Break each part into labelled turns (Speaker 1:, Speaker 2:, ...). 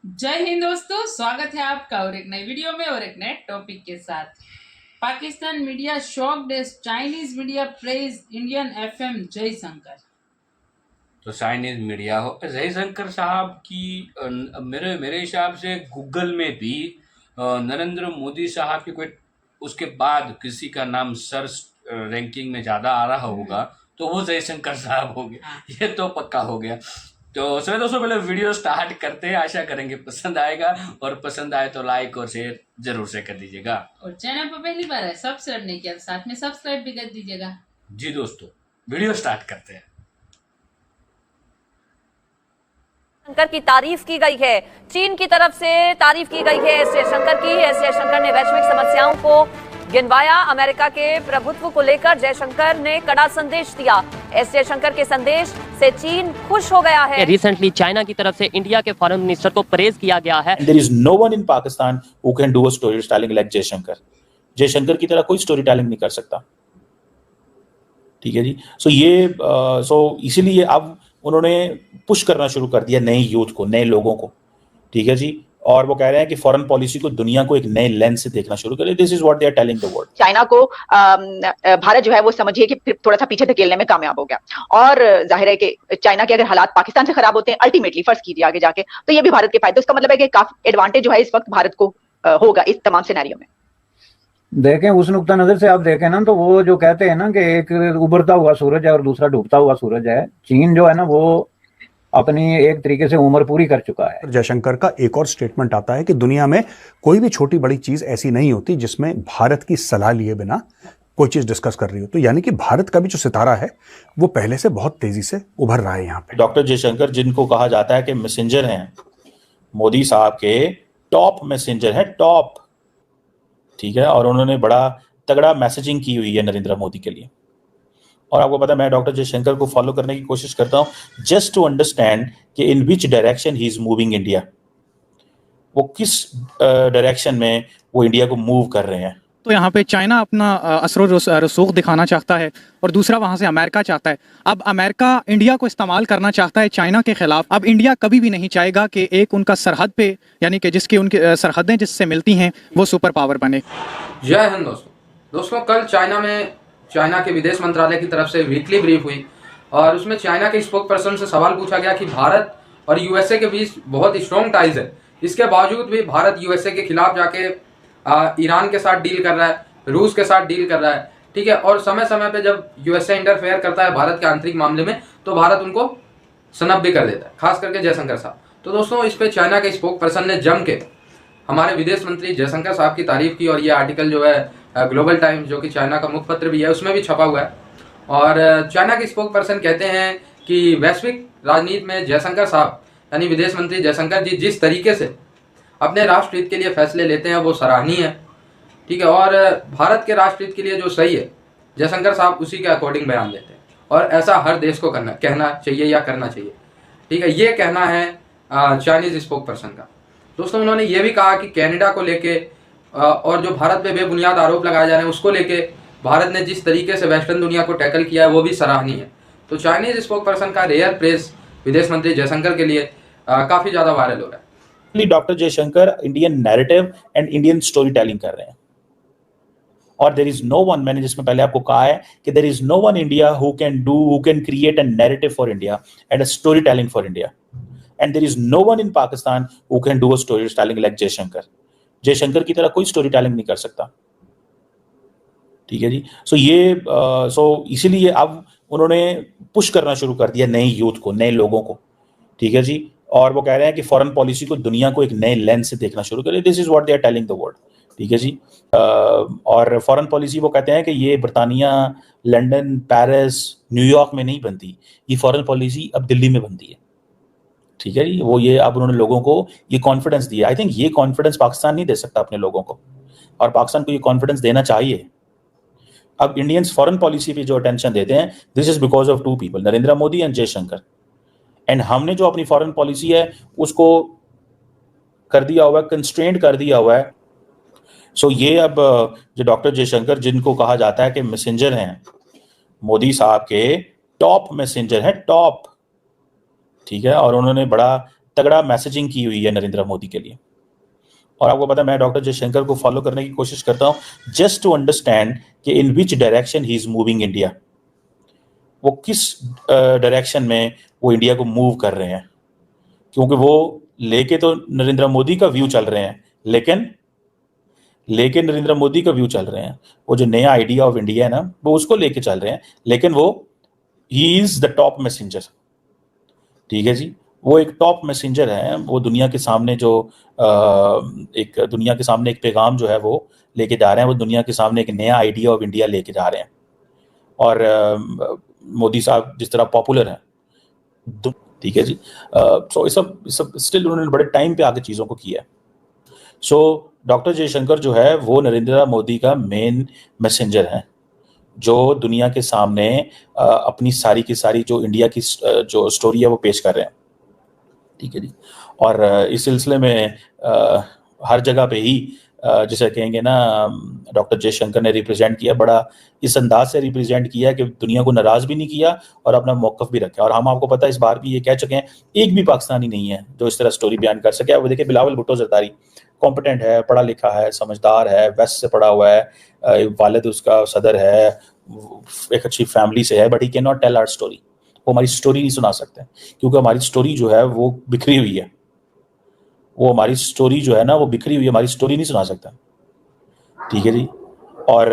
Speaker 1: जय हिंद दोस्तों, स्वागत है आपका और एक नई वीडियो में और एक नए टॉपिक के साथ। Pakistan media shocked as Chinese media praise Indian FM Jaishankar.
Speaker 2: तो चाइनीज मीडिया हो जयशंकर साहब की मेरे मेरे हिसाब से गूगल में भी नरेंद्र मोदी साहब की कोई उसके बाद किसी का नाम सर्च रैंकिंग में ज़्यादा आ रहा होगा तो वो जयशंकर साहब हो गया।
Speaker 1: हाँ।
Speaker 2: ये तो पक्का हो गया। तो चलिए दोस्तों, पहले वीडियो स्टार्ट करते हैं। आशा करेंगे पसंद आएगा और पसंद आए तो लाइक और शेयर जरूर से कर दीजिएगा।
Speaker 1: और चैनल पर पहली बार है सब्सक्राइब नहीं किया तो साथ में सब्सक्राइब भी कर दीजिएगा।
Speaker 2: जी दोस्तों, वीडियो स्टार्ट करते हैं।
Speaker 3: शंकर की तारीफ की गई है, चीन की तरफ से तारीफ की गई है एस जयशंकर की। एस जयशंकर ने वैश्विक समस्याओं को गिनवाया। अमेरिका के प्रभुत्व को लेकर जयशंकर ने कड़ा संदेश दिया। एस जयशंकर के संदेश से चीन खुश हो गया है।
Speaker 4: रिसेंटली चाइना की तरफ से इंडिया के फॉरेन मिनिस्टर को प्रेज किया गया है।
Speaker 5: There is no one in Pakistan who can do a storytelling like Jaishankar. Jaishankar की तरह कोई स्टोरी टेलिंग नहीं कर सकता। ठीक है जी। इसीलिए अब उन्होंने पुश करना शुरू कर दिया नए यूथ को, नए लोगों को। ठीक है जी। और वो कह रहे हैं कि फॉरेन पॉलिसी को, दुनिया को एक नए लेंस से देखना शुरू करें। This is what they are telling the world.
Speaker 6: China को भारत जो है वो समझिए कि थोड़ा सा पीछे धकेलने में कामयाब हो गया। और जाहिर है कि चाइना के अगर हालात पाकिस्तान से खराब होते हैं अल्टीमेटली फर्ज कीजिए आगे जाके, तो ये भी भारत के फायदे। इसका मतलब है कि काफी एडवांटेज जो है इस वक्त भारत को होगा इस तमाम सिनेरियो में।
Speaker 7: देखें उस नुक्ता नजर से, आप देखें ना तो वो जो कहते हैं ना कि एक उभरता हुआ सूरज है और दूसरा डूबता हुआ सूरज है। चीन जो है ना वो अपनी एक तरीके से उम्र पूरी कर चुका है।
Speaker 8: जयशंकर का एक और स्टेटमेंट आता है कि दुनिया में कोई भी छोटी बड़ी चीज ऐसी नहीं होती जिसमें भारत की सलाह लिए बिना कोई चीज डिस्कस कर रही हो। तो यानी कि भारत का भी जो सितारा है वो पहले से बहुत तेजी से उभर रहा है यहाँ पे।
Speaker 5: डॉक्टर जयशंकर, जिनको कहा जाता है कि मैसेंजर हैं, मोदी साहब के टॉप मैसेंजर हैं, टॉप। ठीक है। और उन्होंने बड़ा तगड़ा मैसेजिंग की हुई है नरेंद्र मोदी के लिए। और आपको पता है, मैं डॉक्टर जयशंकर को फॉलो करने की कोशिश करता हूं जस्ट टू अंडरस्टैंड कि in which direction he is moving India. वो किस डायरेक्शन में वो इंडिया को मूव कर रहे हैं।
Speaker 9: तो यहाँ पे चाइना अपना असर रसूख दिखाना चाहता है और दूसरा वहाँ से अमेरिका चाहता है। अब अमेरिका इंडिया को इस्तेमाल करना चाहता है चाइना के खिलाफ। अब इंडिया कभी भी नहीं चाहेगा कि एक उनका सरहद पे, यानी कि जिसकी उनकी सरहदें जिससे मिलती हैं, वो सुपर पावर बने।
Speaker 10: जय हिंद दोस्तों, कल चाइना के विदेश मंत्रालय की तरफ से वीकली ब्रीफ हुई और उसमें चाइना के स्पोक पर्सन से सवाल पूछा गया कि भारत और यूएसए के बीच बहुत स्ट्रॉन्ग टाइज है, इसके बावजूद भी भारत यूएसए के खिलाफ जाके ईरान के साथ डील कर रहा है, रूस के साथ डील कर रहा है। ठीक है। और समय समय पे जब यूएसए इंटरफेयर करता है भारत के आंतरिक मामले में तो भारत उनको सनब भी कर देता है, खास करके जयशंकर साहब। तो दोस्तों, इस पे चाइना के स्पोक पर्सन ने जम के हमारे विदेश मंत्री जयशंकर साहब की तारीफ की और ये आर्टिकल जो है ग्लोबल टाइम्स, जो कि चाइना का मुखपत्र भी है, उसमें भी छपा हुआ है। और चाइना के स्पोक पर्सन कहते हैं कि वैश्विक राजनीति में जयशंकर साहब यानी विदेश मंत्री जयशंकर जी जिस तरीके से अपने राष्ट्र हित के लिए फैसले लेते हैं वो सराहनीय है। ठीक है। और भारत के राष्ट्र हित के लिए जो सही है जयशंकर साहब उसी के अकॉर्डिंग बयान देते हैं और ऐसा हर देश को कहना चाहिए या करना चाहिए। ठीक है। ये कहना है चाइनीज स्पोक पर्सन का। दोस्तों, उन्होंने ये भी कहा कि कनाडा को लेके और जो भारत पे बेबुनियाद आरोप लगाए जा रहे हैं उसको लेके भारत ने जिस तरीके से वेस्टर्न दुनिया को टैकल किया है वो भी सराहनीय है। तो चाइनीज स्पोक पर्सन का रेयर प्रेस विदेश मंत्री जयशंकर के लिए काफी ज्यादा वायरल हो रहा है।
Speaker 5: Doctor Jaishankar Indian narrative and Indian story telling कर रहे हैं। और देयर इज नो वन, मैंने जिसमें पहले आपको कहा है कि there is no one India who can create a narrative for India and a story telling for India. And there is no one in Pakistan who can do a story telling like Jaishankar. Jaishankar की तरह कोई story telling नहीं कर सकता। ठीक है जी। इसीलिए अब उन्होंने पुश करना शुरू कर दिया नए यूथ को, नए लोगों को। ठीक है जी। और वो कह रहे हैं कि फॉरेन पॉलिसी को, दुनिया को एक नए लेंस से देखना शुरू करें। This is what they are telling the world. ठीक है जी। और फॉरेन पॉलिसी वो कहते हैं कि ये बर्तानिया, लंदन, पेरिस, न्यूयॉर्क में नहीं बनती, ये फॉरेन पॉलिसी अब दिल्ली में बनती है। ठीक है जी। वो ये अब उन्होंने लोगों को ये कॉन्फिडेंस दिया। आई थिंक ये कॉन्फिडेंस पाकिस्तान नहीं दे सकता अपने लोगों को, और पाकिस्तान को ये कॉन्फिडेंस देना चाहिए। अब इंडियंस फॉरेन पॉलिसी पे जो अटेंशन देते हैं, this is because of two people, Narendra Modi and Jaishankar. And हमने जो अपनी फॉरेन पॉलिसी है उसको कर दिया हुआ है, कंस्ट्रेंट कर दिया हुआ है। ये अब जो डॉक्टर जयशंकर, जिनको कहा जाता है कि मैसेंजर हैं, मोदी साहब के टॉप मैसेंजर हैं, टॉप। ठीक है। और उन्होंने बड़ा तगड़ा मैसेजिंग की हुई है नरेंद्र मोदी के लिए। और आपको पता है मैं डॉक्टर जयशंकर को फॉलो करने की कोशिश करता हूं जस्ट टू अंडरस्टैंड कि in which direction he is moving India, वो किस डायरेक्शन में वो इंडिया को मूव कर रहे हैं, क्योंकि वो लेके तो नरेंद्र मोदी का व्यू चल रहे हैं, लेकिन नरेंद्र मोदी का व्यू चल रहे हैं, वो जो नया आइडिया ऑफ इंडिया है ना वो उसको लेके चल रहे हैं, लेकिन वो he is the top messenger. ठीक है जी, वो एक टॉप मैसेंजर है, वो दुनिया के सामने जो एक पैगाम जो है वो लेके जा रहे हैं, वो दुनिया के सामने एक नया आइडिया ऑफ इंडिया लेके जा रहे हैं। और मोदी साहब जिस तरह पॉपुलर हैं, ठीक है जी, सो इस सब स्टिल उन्होंने बड़े टाइम पे आके चीज़ों को किया है। सो डॉक्टर जयशंकर जो है वो नरेंद्र मोदी का मेन मैसेंजर है, जो दुनिया के सामने अपनी सारी की सारी जो इंडिया की जो स्टोरी है वो पेश कर रहे हैं। ठीक है जी, और इस सिलसिले में हर जगह पे ही जैसे कहेंगे ना, डॉक्टर जयशंकर ने रिप्रेजेंट किया, बड़ा इस अंदाज से रिप्रेजेंट किया कि दुनिया को नाराज भी नहीं किया और अपना मौकफ भी रखा। और हम आपको पता है इस बार भी ये कह चुके हैं, एक भी पाकिस्तानी नहीं है जो इस तरह स्टोरी बयान कर सके। वो देखिए बिलावल भुट्टो जरदारी कॉम्पिटेंट है, पढ़ा लिखा है, समझदार है, वेस्ट से पढ़ा हुआ है, वालिद उसका सदर है, एक अच्छी फैमिली से है, but he can not tell our story. वो हमारी स्टोरी नहीं सुना सकते क्योंकि हमारी स्टोरी जो है वो बिखरी हुई है, वो हमारी स्टोरी जो है ना वो बिखरी हुई है, हमारी स्टोरी नहीं सुना सकता। ठीक है जी, और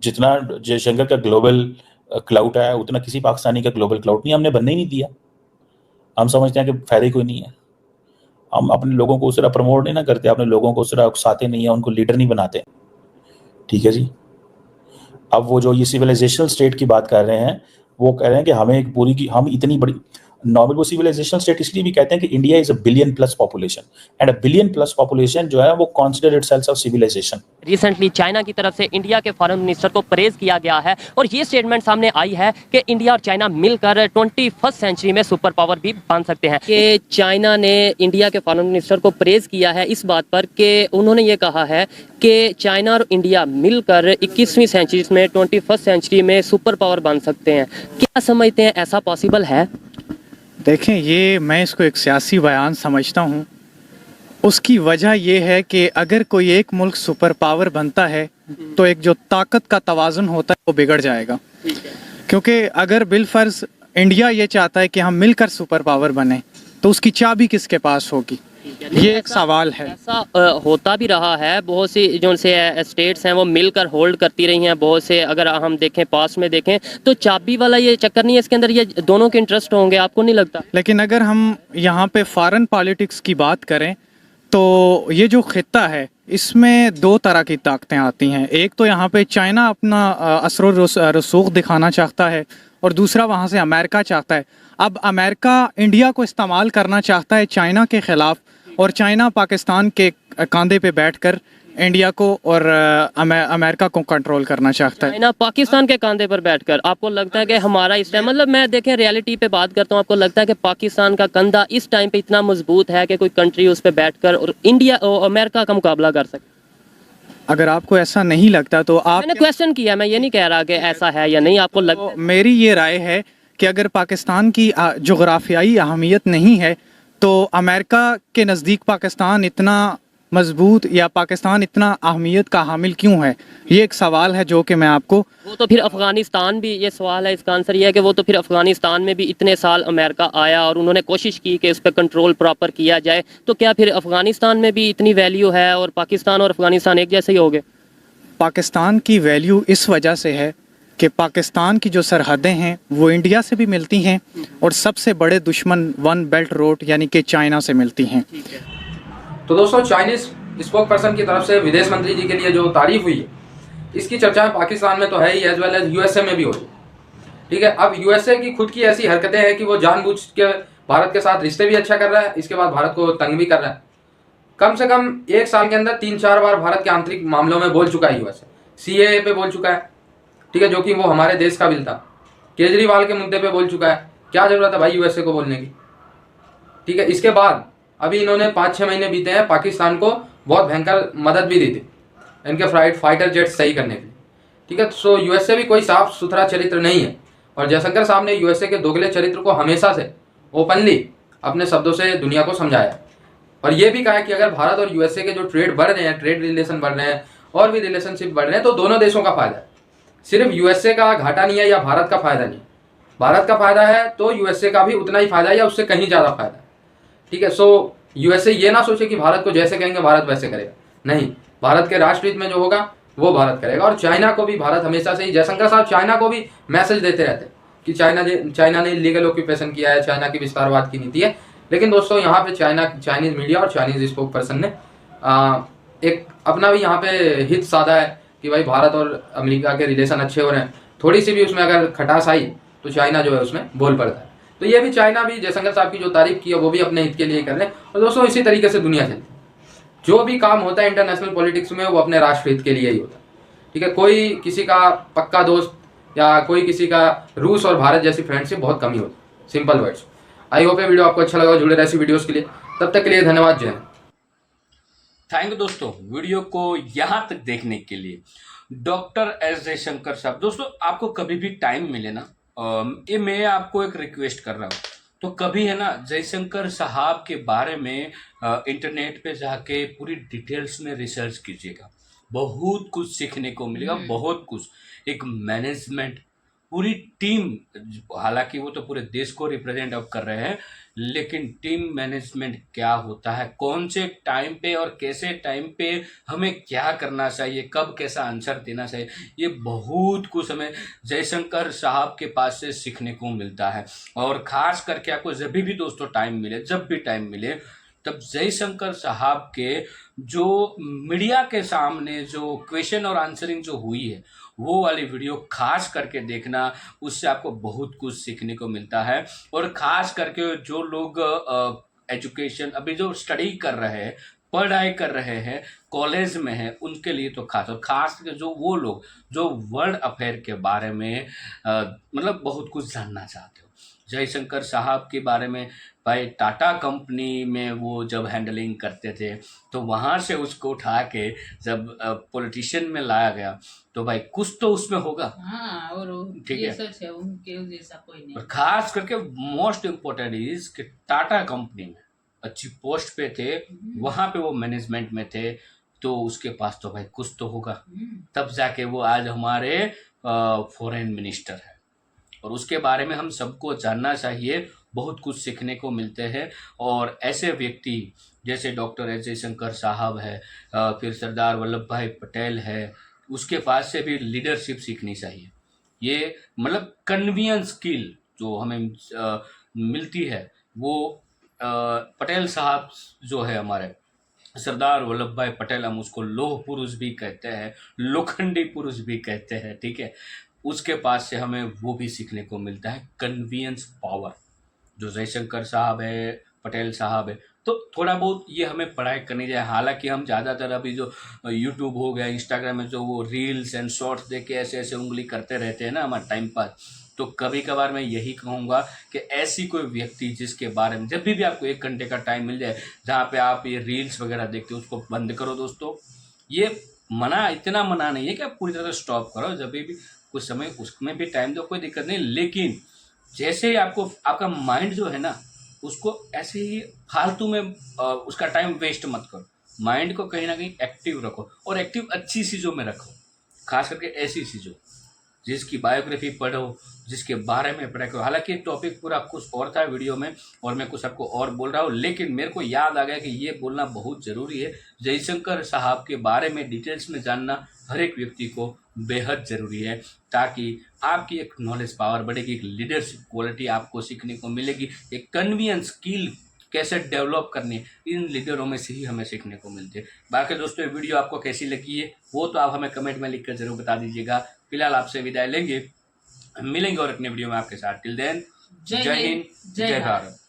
Speaker 5: जितना जयशंकर का ग्लोबल क्लाउड है उतना किसी पाकिस्तानी का ग्लोबल क्लाउड नहीं, हमने बनने ही नहीं दिया। हम समझते हैं कि फायदा ही कोई नहीं है, हम अपने लोगों को उस तरह प्रमोट नहीं ना करते, अपने लोगों को उस तरह उकसाते नहीं है, उनको लीडर नहीं बनाते। ठीक है जी, अब वो जो ये सिविलाइजेशनल स्टेट की बात कर रहे हैं, वो कह रहे हैं कि हमें एक पूरी की हम इतनी बड़ी नॉर्मल, वो सिविलाइजेशनल स्टेट इसलिए भी कहते हैं कि India is a billion plus population, and a billion plus population जो है वो consider itself a civilisation.
Speaker 4: Recently China की तरफ से इंडिया के फॉरेन मिनिस्टर को प्रेज किया गया है और ये स्टेटमेंट सामने आई है कि इंडिया और चाइना मिलकर 21वीं सेंचुरी में सुपर पावर भी बन सकते हैं। कि चाइना ने इंडिया के फॉरेन मिनिस्टर को प्रेज किया है इस बात पर कि उन्होंने ये कहा है कि चाइना और इंडिया मिलकर 21वीं सेंचुरी में 21वीं सेंचुरी में सुपर पावर बन सकते हैं। क्या समझते हैं, ऐसा पॉसिबल है?
Speaker 9: देखें, ये मैं इसको एक सियासी बयान समझता हूँ। उसकी वजह यह है कि अगर कोई एक मुल्क सुपर पावर बनता है तो एक जो ताकत का तवाज़ुन होता है वो बिगड़ जाएगा, क्योंकि अगर बिलफर्ज इंडिया ये चाहता है कि हम मिलकर सुपर पावर बने तो उसकी चाबी किसके पास होगी, ये एक सवाल है।
Speaker 4: ऐसा होता भी रहा है, बहुत सी जो से स्टेट्स हैं वो मिलकर होल्ड करती रही हैं, बहुत से अगर हम देखें पास्ट में देखें तो चाबी वाला ये चक्कर नहीं है, इसके अंदर ये दोनों के इंटरेस्ट होंगे, आपको नहीं लगता?
Speaker 9: लेकिन अगर हम यहाँ पे फॉरेन पॉलिटिक्स की बात करें तो ये जो खित्ता है इसमें दो तरह की ताकतें आती हैं। एक तो यहाँ पे चाइना अपना असर रसूख दिखाना चाहता है और दूसरा वहाँ से अमेरिका चाहता है। अब अमेरिका इंडिया को इस्तेमाल करना चाहता है चाइना के ख़िलाफ़, और चाइना पाकिस्तान के कंधे पे बैठकर इंडिया को और अमेरिका को कंट्रोल करना चाहता है।
Speaker 4: चाइना पाकिस्तान के कंधे पर बैठकर, आपको लगता है कि हमारा इस टाइम, मतलब मैं देखें रियलिटी पे बात करता हूँ, आपको लगता है कि पाकिस्तान का कंधा इस टाइम पे इतना मजबूत है कि कोई कंट्री उस पर बैठकर और इंडिया और अमेरिका का मुकाबला कर सके?
Speaker 9: अगर आपको ऐसा नहीं लगता तो आप,
Speaker 4: मैंने क्वेश्चन किया, मैं ये नहीं कह रहा कि ऐसा है या नहीं, आपको लगता है?
Speaker 9: मेरी ये राय है कि अगर पाकिस्तान की जोग्राफियाई अहमियत नहीं है तो अमेरिका के नज़दीक पाकिस्तान इतना मजबूत या पाकिस्तान इतना अहमियत का हामिल क्यों है, ये एक सवाल है जो कि मैं आपको।
Speaker 4: वो तो फिर अफगानिस्तान भी, ये सवाल है, इसका आंसर ये है कि वो तो फिर अफगानिस्तान में भी इतने साल अमेरिका आया और उन्होंने कोशिश की कि उस पर कंट्रोल प्रॉपर किया जाए, तो क्या फिर अफगानिस्तान में भी इतनी वैल्यू है और पाकिस्तान और अफगानिस्तान एक जैसे ही हो गए?
Speaker 9: पाकिस्तान की वैल्यू इस वजह से है कि पाकिस्तान की जो सरहदें हैं वो इंडिया से भी मिलती हैं और सबसे बड़े दुश्मन वन बेल्ट रोड यानी कि चाइना से मिलती हैं।
Speaker 10: तो दोस्तों, चाइनीज स्पोक पर्सन की तरफ से विदेश मंत्री जी के लिए जो तारीफ हुई है, इसकी चर्चा पाकिस्तान में तो है ही, एज वेल एज यूएसए में भी हो रही। ठीक है, अब यूएसए की खुद की ऐसी हरकतें हैं कि वो जानबूझ के भारत के साथ रिश्ते भी अच्छा कर रहा है, इसके बाद भारत को तंग भी कर रहा है। कम से कम एक साल के अंदर 3-4 बार भारत के आंतरिक मामलों में बोल चुका है यूएसए। सीएए पे बोल चुका है, ठीक है, जो कि वो हमारे देश का बिल था। केजरीवाल के मुद्दे पे बोल चुका है। क्या जरूरत है भाई यूएसए को बोलने की? ठीक है, इसके बाद अभी इन्होंने 5-6 महीने बीते हैं, पाकिस्तान को बहुत भयंकर मदद भी दी थी इनके फाइटर जेट सही करने के लिए। ठीक है, सो यूएसए भी कोई साफ सुथरा चरित्र नहीं है और जयशंकर साहब ने यूएसए के दोगले चरित्र को हमेशा से ओपनली अपने शब्दों से दुनिया को समझाया और ये भी कहा कि अगर भारत और यूएसए के जो ट्रेड बढ़ रहे हैं, ट्रेड रिलेशन बढ़ रहे हैं और भी रिलेशनशिप बढ़ रहे हैं, तो दोनों देशों का फायदा है। सिर्फ यूएसए का घाटा नहीं है या भारत का फायदा नहीं है। भारत का फायदा है तो यूएसए का भी उतना ही फायदा है या उससे कहीं ज़्यादा फायदा है। ठीक है, सो यूएसए ये ना सोचे कि भारत को जैसे कहेंगे भारत वैसे करेगा, नहीं, भारत के राष्ट्रहित में जो होगा वो भारत करेगा। और चाइना को भी भारत हमेशा से ही, जयशंकर साहब चाइना को भी मैसेज देते रहते हैं कि चाइना ने लीगल ऑक्यूपेशन किया है, चाइना की विस्तारवाद की नीति है। लेकिन दोस्तों यहाँ पे चाइनीज मीडिया और चाइनीज स्पोक पर्सन ने एक अपना भी यहाँ पे हित साधा है कि भाई भारत और अमेरिका के रिलेशन अच्छे हो रहे हैं, थोड़ी सी भी उसमें अगर खटास आई तो चाइना जो है उसमें बोल पड़ता है। तो ये भी चाइना भी जयशंकर साहब की जो तारीफ की है वो भी अपने हित के लिए कर रहे हैं। और दोस्तों इसी तरीके से दुनिया चलती है, जो भी काम होता है इंटरनेशनल पॉलिटिक्स में वो अपने राष्ट्र हित के लिए ही होता है। ठीक है, कोई किसी का पक्का दोस्त या कोई किसी का रूस और भारत जैसी फ्रेंडशिप बहुत कम ही होती है। Simple words. आई होप ये वीडियो आपको अच्छा लगा, जुड़े रहे ऐसी वीडियोस के लिए। तब तक के लिए धन्यवाद, जय हिंद।
Speaker 2: थैंक यू दोस्तों वीडियो को यहाँ तक देखने के लिए। डॉक्टर एस जयशंकर साहब, दोस्तों आपको कभी भी टाइम मिले ना, ये मैं आपको एक रिक्वेस्ट कर रहा हूँ, तो कभी है ना जयशंकर साहब के बारे में इंटरनेट पे जाके पूरी डिटेल्स में रिसर्च कीजिएगा। बहुत कुछ सीखने को मिलेगा, बहुत कुछ। एक मैनेजमेंट, पूरी टीम, हालांकि वो तो पूरे देश को रिप्रेजेंट अब कर रहे हैं, लेकिन टीम मैनेजमेंट क्या होता है, कौन से टाइम पे और कैसे टाइम पे हमें क्या करना चाहिए, कब कैसा आंसर देना चाहिए, ये बहुत कुछ हमें जयशंकर साहब के पास से सीखने को मिलता है। और ख़ास करके आपको जब भी दोस्तों टाइम मिले, जब भी टाइम मिले, तब जयशंकर साहब के जो मीडिया के सामने जो क्वेश्चन और आंसरिंग जो हुई है वो वाली वीडियो खास करके देखना, उससे आपको बहुत कुछ सीखने को मिलता है। और ख़ास करके जो लोग एजुकेशन अभी जो स्टडी कर रहे हैं, पढ़ाई कर रहे हैं, कॉलेज में हैं, उनके लिए तो खास, और ख़ास करके जो वो लोग जो वर्ल्ड अफेयर के बारे में मतलब बहुत कुछ जानना चाहते हो। जयशंकर साहब के बारे में, भाई टाटा कंपनी में वो जब हैंडलिंग करते थे तो वहाँ से उसको उठा के जब पॉलिटिशियन में लाया गया तो भाई कुछ तो उसमें होगा।
Speaker 1: हाँ, और
Speaker 2: ठीक
Speaker 1: ये
Speaker 2: है,
Speaker 1: सच है, उनके जैसा कोई नहीं।
Speaker 2: और खास करके मोस्ट इम्पोर्टेंट इज कि टाटा कंपनी में अच्छी पोस्ट पे थे, वहाँ पे वो मैनेजमेंट में थे, तो उसके पास तो भाई कुछ तो होगा, तब जाके वो आज हमारे फॉरेन मिनिस्टर है। और उसके बारे में हम सबको जानना चाहिए, बहुत कुछ सीखने को मिलते हैं। और ऐसे व्यक्ति जैसे डॉक्टर एस जयशंकर साहब है, फिर सरदार वल्लभ भाई पटेल है, उसके पास से भी लीडरशिप सीखनी चाहिए। ये मतलब कन्वीनियंस स्किल जो हमें मिलती है, वो पटेल साहब जो है हमारे सरदार वल्लभ भाई पटेल, हम उसको लौह पुरुष भी कहते हैं, लोखंडी पुरुष भी कहते हैं, ठीक है, उसके पास से हमें वो भी सीखने को मिलता है, कन्वीनियंस पावर, जो जयशंकर साहब है, पटेल साहब है। तो थोड़ा बहुत ये हमें पढ़ाई करनी चाहिए। हालांकि हम ज़्यादातर अभी जो यूट्यूब हो गया, इंस्टाग्राम में जो वो रील्स एंड शॉर्ट्स देख के ऐसे ऐसे उंगली करते रहते हैं ना हमारा टाइम पास, तो कभी कभार मैं यही कहूँगा कि ऐसी कोई व्यक्ति जिसके बारे में जब भी आपको 1 घंटे का टाइम मिल जाए, जहाँ पे आप ये रील्स वगैरह देखते हो, उसको बंद करो दोस्तों। ये इतना मना नहीं है कि आप पूरी तरह से स्टॉप करो, जब भी कुछ समय उसमें भी टाइम दो, कोई दिक्कत नहीं, लेकिन जैसे ही आपको आपका माइंड जो है ना, उसको ऐसे ही फालतू में उसका टाइम वेस्ट मत करो। माइंड को कहीं ना कहीं एक्टिव रखो, और एक्टिव अच्छी चीज़ों में रखो, खास करके ऐसी चीज़ों जिसकी बायोग्राफी पढ़ो, जिसके बारे में पढ़ा करो। हालांकि टॉपिक पूरा कुछ और था वीडियो में, और मैं कुछ आपको और बोल रहा हूँ, लेकिन मेरे को याद आ गया कि ये बोलना बहुत ज़रूरी है। जयशंकर साहब के बारे में डिटेल्स में जानना हर एक व्यक्ति को बेहद ज़रूरी है, ताकि आपकी एक नॉलेज पावर बढ़ेगी, एक लीडरशिप क्वालिटी आपको सीखने को मिलेगी, एक कन्वीनियंस स्किल कैसे डेवलप करनी है, इन लीडरों में से ही हमें सीखने को मिलते हैं। बाकी दोस्तों, ये वीडियो आपको कैसी लगी है वो तो आप हमें कमेंट में लिखकर जरूर बता दीजिएगा। फिलहाल आपसे विदाई लेंगे, मिलेंगे और अपने वीडियो में आपके साथ। टिल देन, जय हिंद, जय भारत।